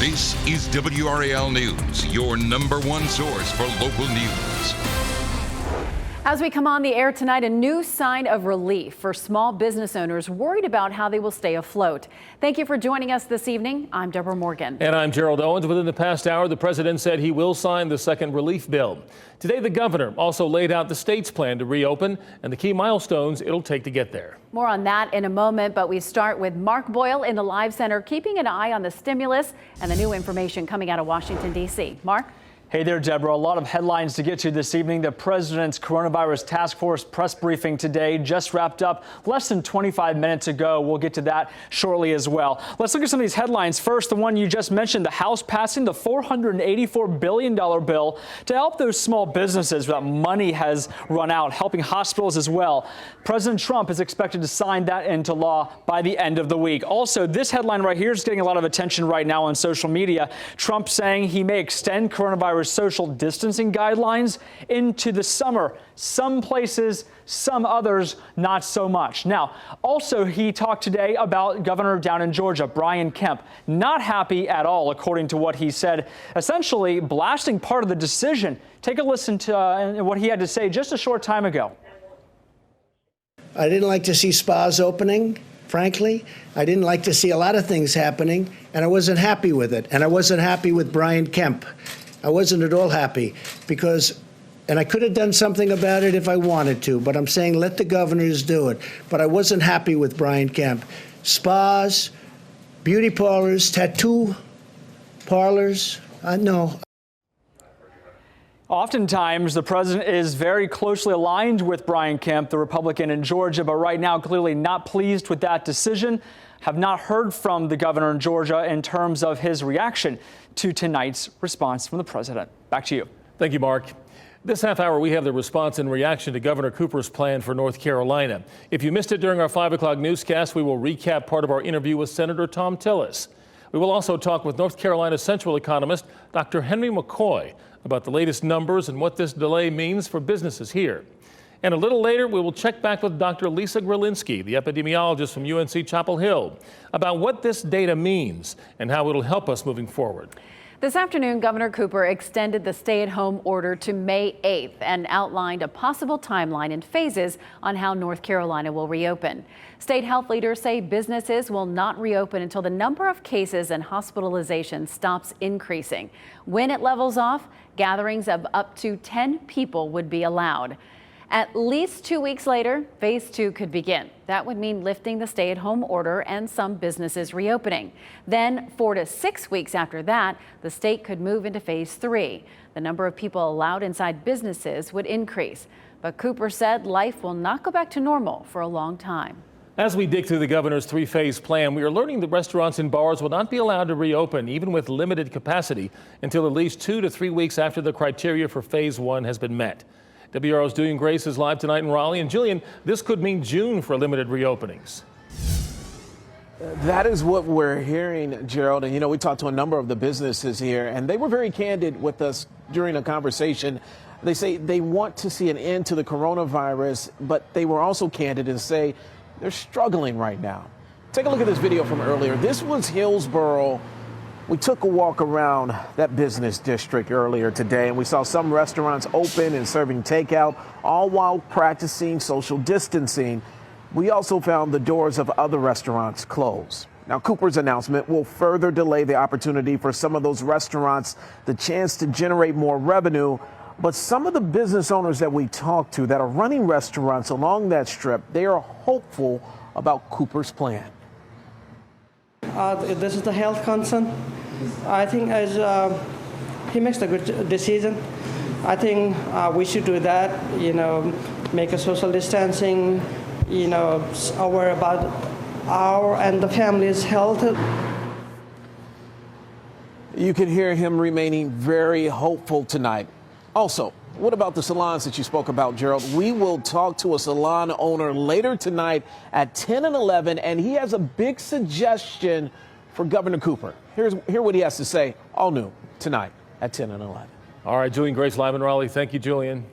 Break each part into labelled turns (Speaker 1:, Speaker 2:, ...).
Speaker 1: This is WRAL News, your #1 source for local news.
Speaker 2: As we come on the air tonight, a new sign of relief for small business owners worried about how they will stay afloat. Thank you for joining us this evening. I'm Deborah Morgan.
Speaker 3: And I'm Gerald Owens. Within the past hour, the president said he will sign the second relief bill. Today, the governor also laid out the state's plan to reopen and the key milestones it'll take to get there.
Speaker 2: More on that in a moment, but we start with Mark Boyle in the Live Center, keeping an eye on the stimulus and the new information coming out of Washington, D.C. Mark?
Speaker 4: Hey there, Deborah. A lot of headlines to get to this evening. The president's coronavirus task force press briefing today just wrapped up less than 25 minutes ago. We'll get to that shortly as well. Let's look at some of these headlines. First, the one you just mentioned, the House passing the $484 billion bill to help those small businesses that money has run out, helping hospitals as well. President Trump is expected to sign that into law by the end of the week. Also, this headline right here is getting a lot of attention right now on social media. Trump saying he may extend coronavirus social distancing guidelines into the summer. Some places, some others, not so much. Now, also, he talked today about Governor down in Georgia, Brian Kemp. Not happy at all, according to what he said, essentially blasting part of the decision. Take a listen to what he had to say just a short time ago.
Speaker 5: I didn't like to see spas opening. Frankly, I didn't like to see a lot of things happening, and I wasn't happy with it. And I wasn't happy with Brian Kemp. I wasn't at all happy because, and I could have done something about it if I wanted to, but I'm saying let the governors do it. But I wasn't happy with Brian Kemp. Spas, beauty parlors, tattoo parlors, no.
Speaker 4: Oftentimes, the president is very closely aligned with Brian Kemp, the Republican in Georgia, but right now clearly not pleased with that decision. Have not heard from the governor in Georgia in terms of his reaction to tonight's response from the president. Back to you.
Speaker 3: Thank you, Mark. This half hour, we have the response and reaction to Governor Cooper's plan for North Carolina. If you missed it during our 5 o'clock newscast, we will recap part of our interview with Senator Tom Tillis. We will also talk with North Carolina Central economist Dr. Henry McCoy about the latest numbers and what this delay means for businesses here. And a little later, we will check back with Dr. Lisa Gralinsky, the epidemiologist from UNC Chapel Hill, about what this data means and how it'll help us moving forward.
Speaker 2: This afternoon, Governor Cooper extended the stay-at-home order to May 8th and outlined a possible timeline and phases on how North Carolina will reopen. State health leaders say businesses will not reopen until the number of cases and hospitalizations stops increasing. When it levels off, gatherings of up to 10 people would be allowed. At least 2 weeks later, phase 2 could begin. That would mean lifting the stay-at-home order and some businesses reopening. Then 4 to 6 weeks after that, the state could move into phase 3. The number of people allowed inside businesses would increase. But Cooper said life will not go back to normal for a long time.
Speaker 3: As we dig through the governor's 3-phase plan, we are learning that restaurants and bars will not be allowed to reopen, even with limited capacity, until at least 2 to 3 weeks after the criteria for phase 1 has been met. WRAL's Julian Grace is live tonight in Raleigh. And Julian, this could mean June for limited reopenings.
Speaker 6: That is what we're hearing, Gerald. And, we talked to a number of the businesses here, and they were very candid with us during a conversation. They say they want to see an end to the coronavirus, but they were also candid and say they're struggling right now. Take a look at this video from earlier. This was Hillsborough. We took a walk around that business district earlier today, and we saw some restaurants open and serving takeout, all while practicing social distancing. We also found the doors of other restaurants closed. Now, Cooper's announcement will further delay the opportunity for some of those restaurants, the chance to generate more revenue. But some of the business owners that we talked to that are running restaurants along that strip, they are hopeful about Cooper's plan.
Speaker 7: This is the health concern. I think as he makes a good decision, I think we should do that, make a social distancing, aware about our and the family's health.
Speaker 6: You can hear him remaining very hopeful tonight. Also, what about the salons that you spoke about, Gerald? We will talk to a salon owner later tonight at 10 and 11, and he has a big suggestion for Governor Cooper. Hear what he has to say, all new tonight at 10 and 11.
Speaker 3: All right, Julian Grace live in Raleigh. Thank you, Julian.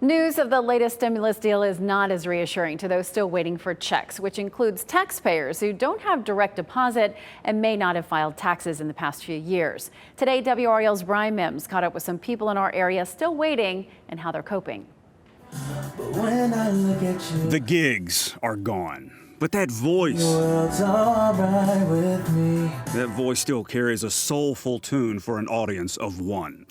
Speaker 2: News of the latest stimulus deal is not as reassuring to those still waiting for checks, which includes taxpayers who don't have direct deposit and may not have filed taxes in the past few years. Today, WRAL's Brian Mims caught up with some people in our area still waiting and how they're coping.
Speaker 8: The gigs are gone. But that voice, that voice still carries a soulful tune for an audience of one.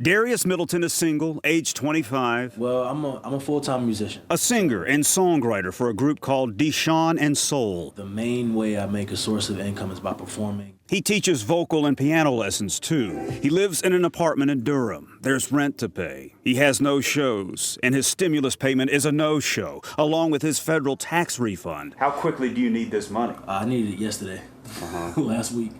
Speaker 8: Darius Middleton is single, age 25.
Speaker 9: Well, I'm a full-time musician.
Speaker 8: A singer and songwriter for a group called Deshawn and Soul.
Speaker 9: The main way I make a source of income is by performing.
Speaker 8: He teaches vocal and piano lessons, too. He lives in an apartment in Durham. There's rent to pay. He has no shows, and his stimulus payment is a no-show, along with his federal tax refund. How quickly do you need this money?
Speaker 9: I needed it yesterday. Last week.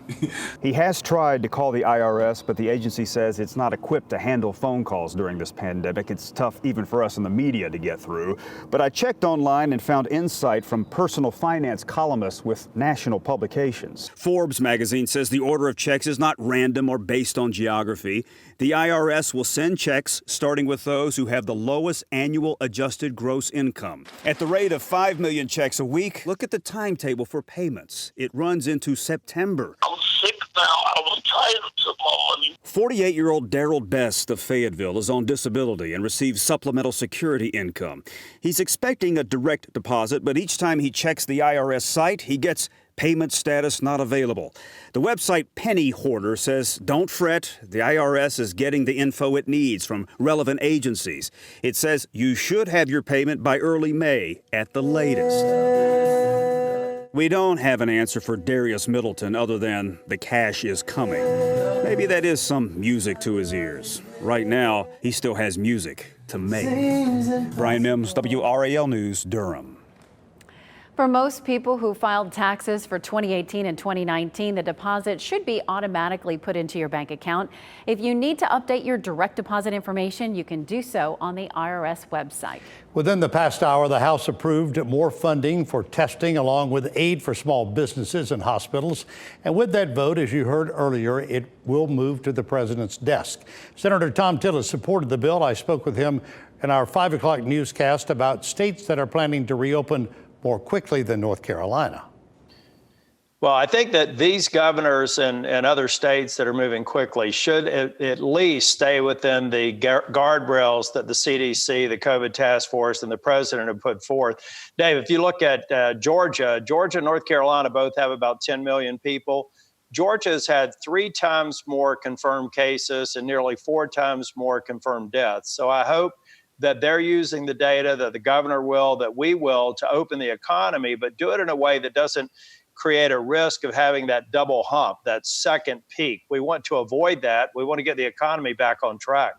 Speaker 8: He has tried to call the IRS, but the agency says it's not equipped to handle phone calls during this pandemic. It's tough even for us in the media to get through. But I checked online and found insight from personal finance columnists with national publications. Forbes magazine says the order of checks is not random or based on geography. The IRS will send checks starting with those who have the lowest annual adjusted gross income. At the rate of 5 million checks a week, look at the timetable for payments. It runs into September.
Speaker 10: I'm sick now. I'm entitled to my money.
Speaker 8: 48-year-old Daryl Best of Fayetteville is on disability and receives supplemental security income. He's expecting a direct deposit, but each time he checks the IRS site, he gets payment status not available. The website Penny Hoarder says, don't fret, the IRS is getting the info it needs from relevant agencies. It says you should have your payment by early May at the latest. We don't have an answer for Darius Middleton other than the cash is coming. Maybe that is some music to his ears. Right now, he still has music to make. Brian Mims, WRAL News, Durham.
Speaker 2: For most people who filed taxes for 2018 and 2019, the deposit should be automatically put into your bank account. If you need to update your direct deposit information, you can do so on the IRS website.
Speaker 11: Within the past hour, the House approved more funding for testing along with aid for small businesses and hospitals. And with that vote, as you heard earlier, it will move to the president's desk. Senator Tom Tillis supported the bill. I spoke with him in our 5 o'clock newscast about states that are planning to reopen more quickly than North Carolina.
Speaker 12: Well, I think that these governors and other states that are moving quickly should at least stay within the guardrails that the CDC, the COVID task force, and the president have put forth. Dave, if you look at Georgia and North Carolina both have about 10 million people. Georgia has had 3 times more confirmed cases and nearly 4 times more confirmed deaths. So I hope that they're using the data, that the governor will, that we will, to open the economy, but do it in a way that doesn't create a risk of having that double hump, that second peak. We want to avoid that. We want to get the economy back on track.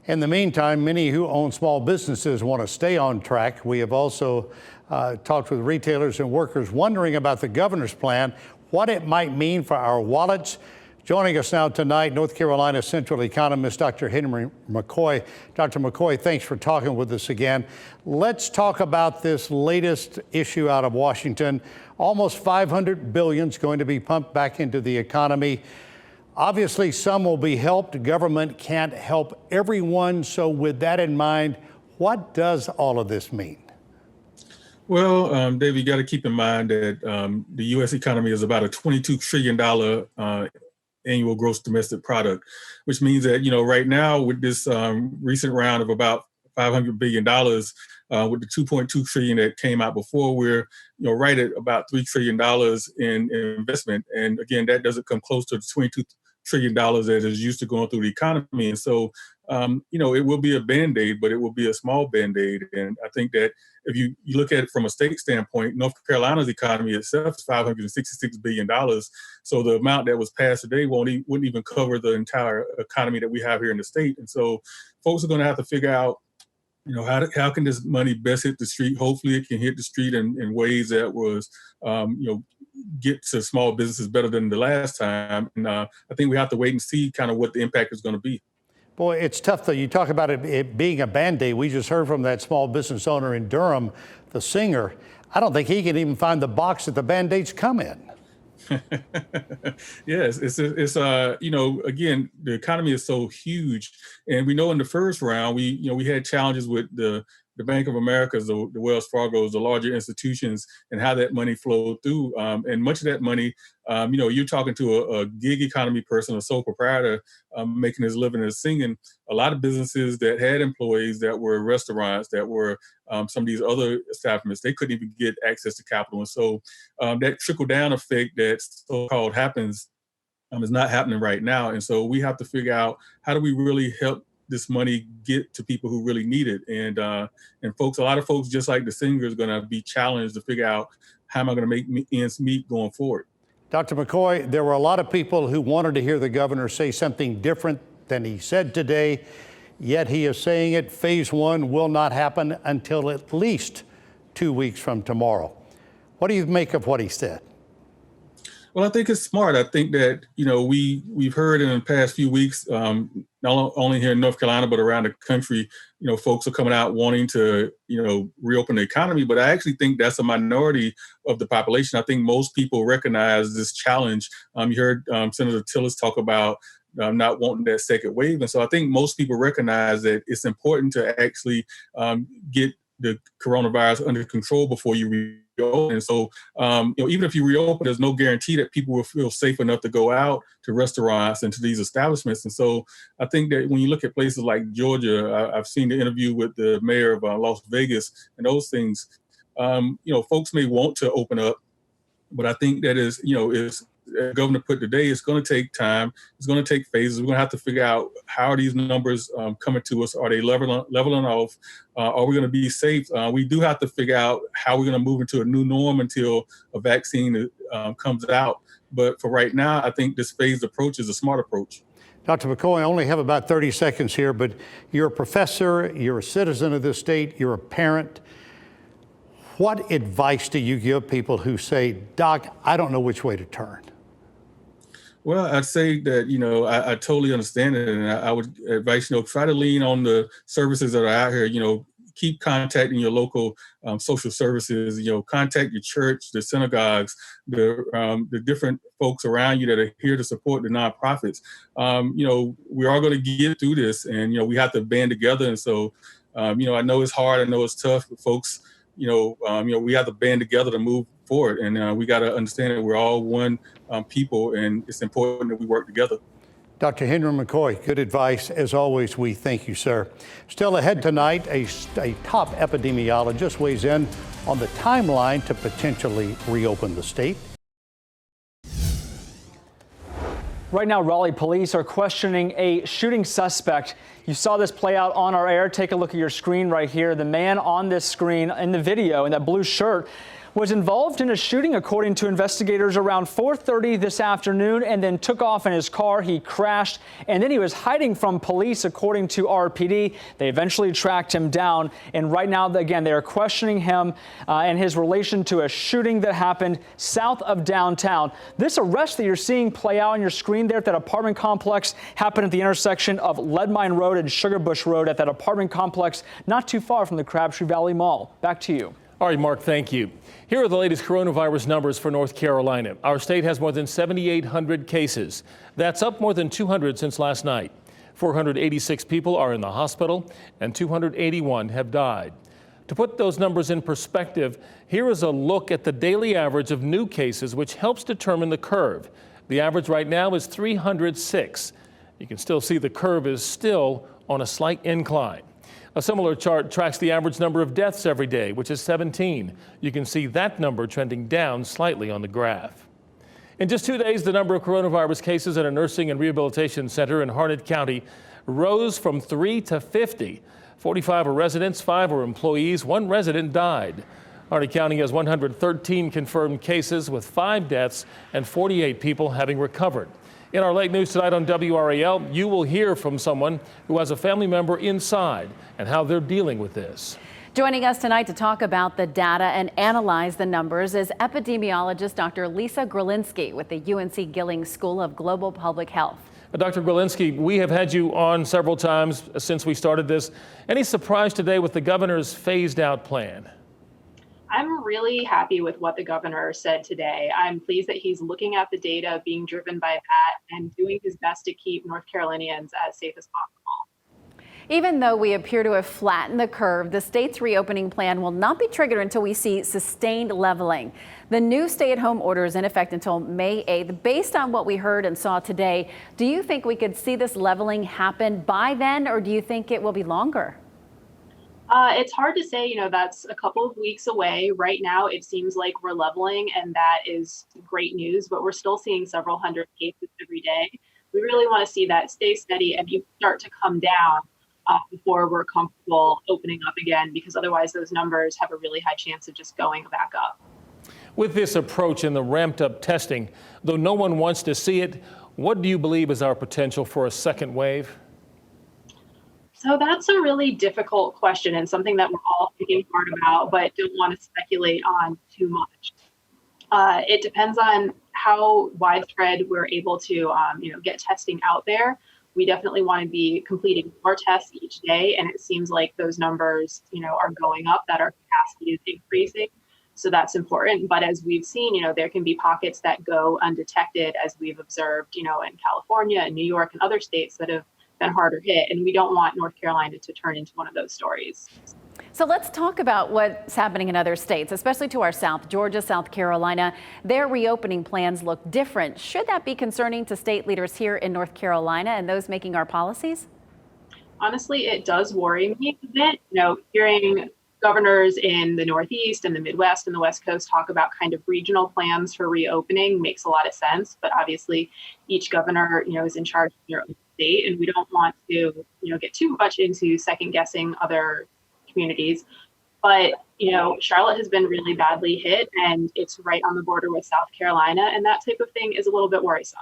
Speaker 11: In the meantime, many who own small businesses want to stay on track. We have also talked with retailers and workers wondering about the governor's plan, what it might mean for our wallets. Joining us now tonight, North Carolina Central economist Dr. Henry McCoy. Dr. McCoy, thanks for talking with us again. Let's talk about this latest issue out of Washington. Almost $500 billion is going to be pumped back into the economy. Obviously, some will be helped. Government can't help everyone. So with that in mind, what does all of this mean?
Speaker 13: Well, Dave, you got to keep in mind that the U.S. economy is about a $22 trillion annual gross domestic product, which means that, right now with this recent round of about $500 billion, with the $2.2 trillion that came out before, we're, right at about $3 trillion in investment. And again, that doesn't come close to the $22 trillion that is used to going through the economy. And so, it will be a Band-Aid, but it will be a small Band-Aid. And I think that if you look at it from a state standpoint, North Carolina's economy itself is $566 billion. So the amount that was passed today wouldn't even cover the entire economy that we have here in the state. And so folks are going to have to figure out, how can this money best hit the street? Hopefully it can hit the street in ways that was, get to small businesses better than the last time. And I think we have to wait and see kind of what the impact is going to be.
Speaker 11: Boy, it's tough, though. You talk about it being a Band-Aid. We just heard from that small business owner in Durham, the singer. I don't think he can even find the box that the Band-Aids come in.
Speaker 13: Yes, again, the economy is so huge, and we know in the first round we had challenges with the Bank of America's, the Wells Fargo's, the larger institutions, and how that money flowed through. And much of that money, you're talking to a gig economy person, a sole proprietor, making his living as singing. A lot of businesses that had employees that were restaurants, that were some of these other establishments, they couldn't even get access to capital. And so that trickle down effect that so-called happens is not happening right now. And so we have to figure out, how do we really help this money get to people who really need it? And folks, a lot of folks, just like the singer, is going to be challenged to figure out, how am I going to make ends meet going forward?
Speaker 11: Dr. McCoy, there were a lot of people who wanted to hear the governor say something different than he said today, yet he is saying it. Phase 1 will not happen until at least 2 weeks from tomorrow. What do you make of what he said?
Speaker 13: Well, I think it's smart. I think that, we've heard in the past few weeks, not only here in North Carolina, but around the country, folks are coming out wanting to, reopen the economy. But I actually think that's a minority of the population. I think most people recognize this challenge. You heard Senator Tillis talk about not wanting that second wave. And so I think most people recognize that it's important to actually get the coronavirus under control before you reopen. And so, even if you reopen, there's no guarantee that people will feel safe enough to go out to restaurants and to these establishments. And so I think that when you look at places like Georgia, I've seen the interview with the mayor of Las Vegas and those things, folks may want to open up, but I think that is Governor put today, it's going to take time. It's going to take phases. We're going to have to figure out, how are these numbers coming to us? Are they leveling off? Are we going to be safe? We do have to figure out how we're going to move into a new norm until a vaccine comes out. But for right now, I think this phased approach is a smart approach.
Speaker 11: Dr. McCoy, I only have about 30 seconds here, but you're a professor, you're a citizen of this state, you're a parent. What advice do you give people who say, Doc, I don't know which way to turn?
Speaker 13: Well, I'd say that, I totally understand it. And I would advise, try to lean on the services that are out here. Keep contacting your local social services, contact your church, the synagogues, the different folks around you that are here to support the nonprofits. We are going to get through this, and, we have to band together. And so, I know it's hard. I know it's tough, but folks, we have to band together to move forward. And we got to understand that we're all one people, and it's important that we work together.
Speaker 11: Dr. Henry McCoy, good advice. As always, we thank you, sir. Still ahead tonight, a top epidemiologist weighs in on the timeline to potentially reopen the state.
Speaker 4: Right now, Raleigh police are questioning a shooting suspect. You saw this play out on our air. Take a look at your screen right here. The man on this screen in the video in that blue shirt was involved in a shooting, according to investigators, around 4:30 this afternoon, and then took off in his car. He crashed, and then he was hiding from police, according to RPD. They eventually tracked him down, and right now, again, they are questioning him and his relation to a shooting that happened south of downtown. This arrest that you're seeing play out on your screen there at that apartment complex happened at the intersection of Leadmine Road and Sugarbush Road at that apartment complex not too far from the Crabtree Valley Mall. Back to you.
Speaker 3: All right, Mark, thank you. Here are the latest coronavirus numbers for North Carolina. Our state has more than 7,800 cases. That's up more than 200 since last night. 486 people are in the hospital and 281 have died. To put those numbers in perspective, here is a look at the daily average of new cases, which helps determine the curve. The average right now is 306. You can still see the curve is still on a slight incline. A similar chart tracks the average number of deaths every day, which is 17. You can see that number trending down slightly on the graph. In just 2 days, the number of coronavirus cases at a nursing and rehabilitation center in Harnett County rose from 3 to 50. 45 are residents, 5 are employees, 1 resident died. Harnett County has 113 confirmed cases, with 5 deaths and 48 people having recovered. In our late news tonight on WRAL, you will hear from someone who has a family member inside and how they're dealing with this.
Speaker 2: Joining us tonight to talk about the data and analyze the numbers is epidemiologist Dr. Lisa Grelinski with the UNC Gillings School of Global Public Health.
Speaker 3: Dr. Grelinski, we have had you on several times since we started this. Any surprise today with the governor's phased out plan?
Speaker 14: I'm really happy with what the governor said today. I'm pleased that he's looking at the data, being driven by that, and doing his best to keep North Carolinians as safe as possible.
Speaker 2: Even though we appear to have flattened the curve, the state's reopening plan will not be triggered until we see sustained leveling. The new stay-at-home order is in effect until May 8th. Based on what we heard and saw today, do you think we could see this leveling happen by then, or do you think it will be longer?
Speaker 14: It's hard to say, that's a couple of weeks away. Right now, it seems like we're leveling, and that is great news, but we're still seeing several hundred cases every day. We really want to see that stay steady and you start to come down before we're comfortable opening up again, because otherwise those numbers have a really high chance of just going back up.
Speaker 3: With this approach and the ramped up testing, though no one wants to see it, what do you believe is our potential for a second wave?
Speaker 14: So that's a really difficult question and something that we're all thinking hard about, but don't want to speculate on too much. It depends on how widespread we're able to, get testing out there. We definitely want to be completing more tests each day, and it seems like those numbers, are going up, that our capacity is increasing. So that's important. But as we've seen, there can be pockets that go undetected, as we've observed, in California and New York and other states that have been harder hit. And we don't want North Carolina to turn into one of those stories.
Speaker 2: So let's talk about what's happening in other states, especially to our south, Georgia, South Carolina. Their reopening plans look different. Should that be concerning to state leaders here in North Carolina and those making our policies?
Speaker 14: Honestly, it does worry me a bit. Hearing governors in the Northeast and the Midwest and the West Coast talk about kind of regional plans for reopening makes a lot of sense. But obviously, each governor, is in charge of their own state, and we don't want to, get too much into second guessing other communities. But, Charlotte has been really badly hit, and it's right on the border with South Carolina, and that type of thing is a little bit worrisome.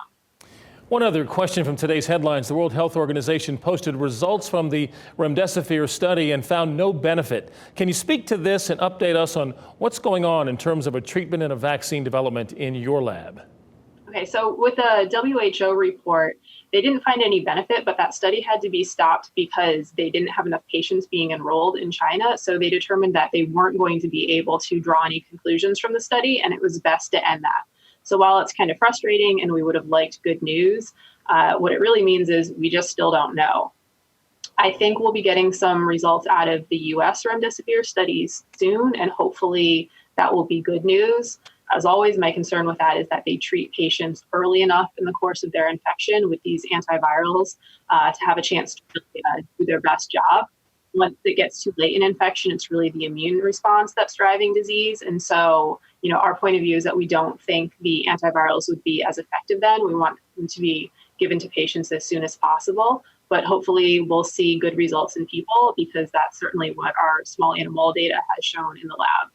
Speaker 3: One other question from today's headlines. The World Health Organization posted results from the remdesivir study and found no benefit. Can you speak to this and update us on what's going on in terms of a treatment and a vaccine development in your lab?
Speaker 14: Okay, so with the WHO report, they didn't find any benefit, but that study had to be stopped because they didn't have enough patients being enrolled in China. So they determined that they weren't going to be able to draw any conclusions from the study, and it was best to end that. So while it's kind of frustrating and we would have liked good news, what it really means is we just still don't know. I think we'll be getting some results out of the US remdesivir studies soon, and hopefully that will be good news. As always, my concern with that is that they treat patients early enough in the course of their infection with these antivirals to have a chance to do their best job. Once it gets too late in infection, it's really the immune response that's driving disease. And so, our point of view is that we don't think the antivirals would be as effective then. We want them to be given to patients as soon as possible. But hopefully we'll see good results in people, because that's certainly what our small animal data has shown in the lab.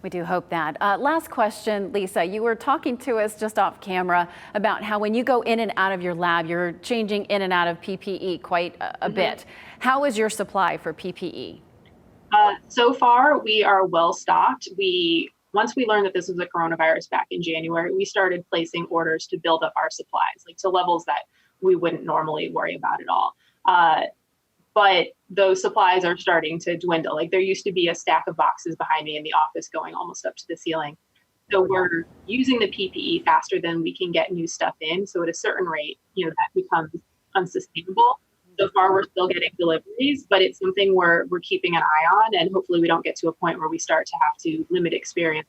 Speaker 2: We do hope that. Last question, Lisa. You were talking to us just off camera about how when you go in and out of your lab, you're changing in and out of PPE quite a bit. How is your supply for PPE?
Speaker 14: So far, we are well stocked. Once we learned that this was a coronavirus back in January, we started placing orders to build up our supplies, to levels that we wouldn't normally worry about at all. But those supplies are starting to dwindle. There used to be a stack of boxes behind me in the office going almost up to the ceiling. So we're using the PPE faster than we can get new stuff in. So at a certain rate, that becomes unsustainable. So far, we're still getting deliveries, but it's something we're keeping an eye on, and hopefully we don't get to a point where we start to have to limit experiments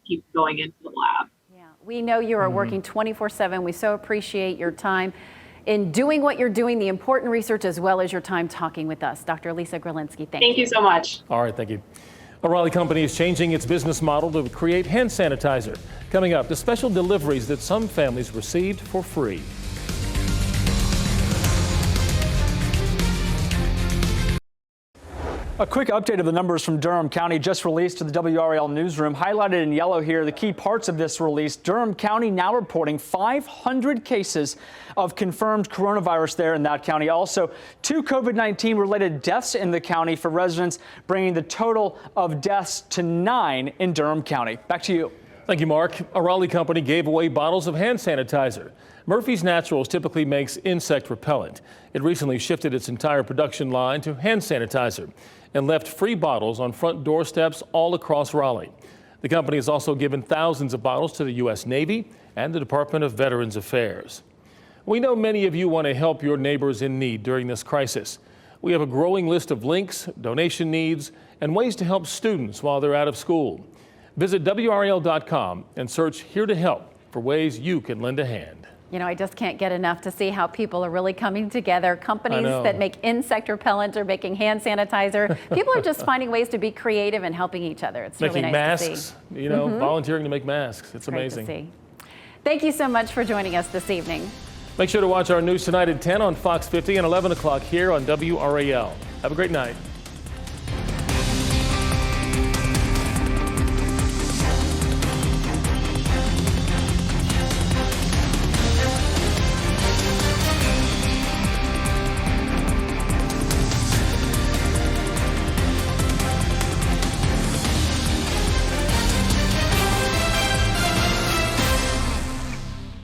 Speaker 14: keep going into the lab.
Speaker 2: Yeah, we know you are working 24/7. We so appreciate your time in doing what you're doing, the important research, as well as your time talking with us. Dr. Lisa Gralinsky, thank you.
Speaker 14: Thank you so much.
Speaker 3: All right, thank you. A Raleigh company is changing its business model to create hand sanitizer. Coming up, the special deliveries that some families received for free.
Speaker 4: A quick update of the numbers from Durham County just released to the WRAL newsroom. Highlighted in yellow here, the key parts of this release. Durham County now reporting 500 cases of confirmed coronavirus there in that county. Also, 2 COVID-19 related deaths in the county for residents, bringing the total of deaths to 9 in Durham County. Back to you.
Speaker 3: Thank you, Mark. A Raleigh company gave away bottles of hand sanitizer. Murphy's Naturals typically makes insect repellent. It recently shifted its entire production line to hand sanitizer. and left free bottles on front doorsteps all across Raleigh. The company has also given thousands of bottles to the U.S. Navy and the Department of Veterans Affairs. We know many of you want to help your neighbors in need during this crisis. We have a growing list of links, donation needs, and ways to help students while they're out of school. Visit WRAL.com and search Here to Help for ways you can lend a hand.
Speaker 2: You know, I just can't get enough to see how people are really coming together. Companies that make insect repellent are making hand sanitizer. People are just finding ways to be creative and helping each other. It's
Speaker 3: making
Speaker 2: really nice to
Speaker 3: masks,
Speaker 2: see.
Speaker 3: you know, volunteering to make masks. It's amazing.
Speaker 2: Great to see. Thank you so much for joining us this evening.
Speaker 3: Make sure to watch our news tonight at 10 on Fox 50 and 11 o'clock here on WRAL. Have a great night.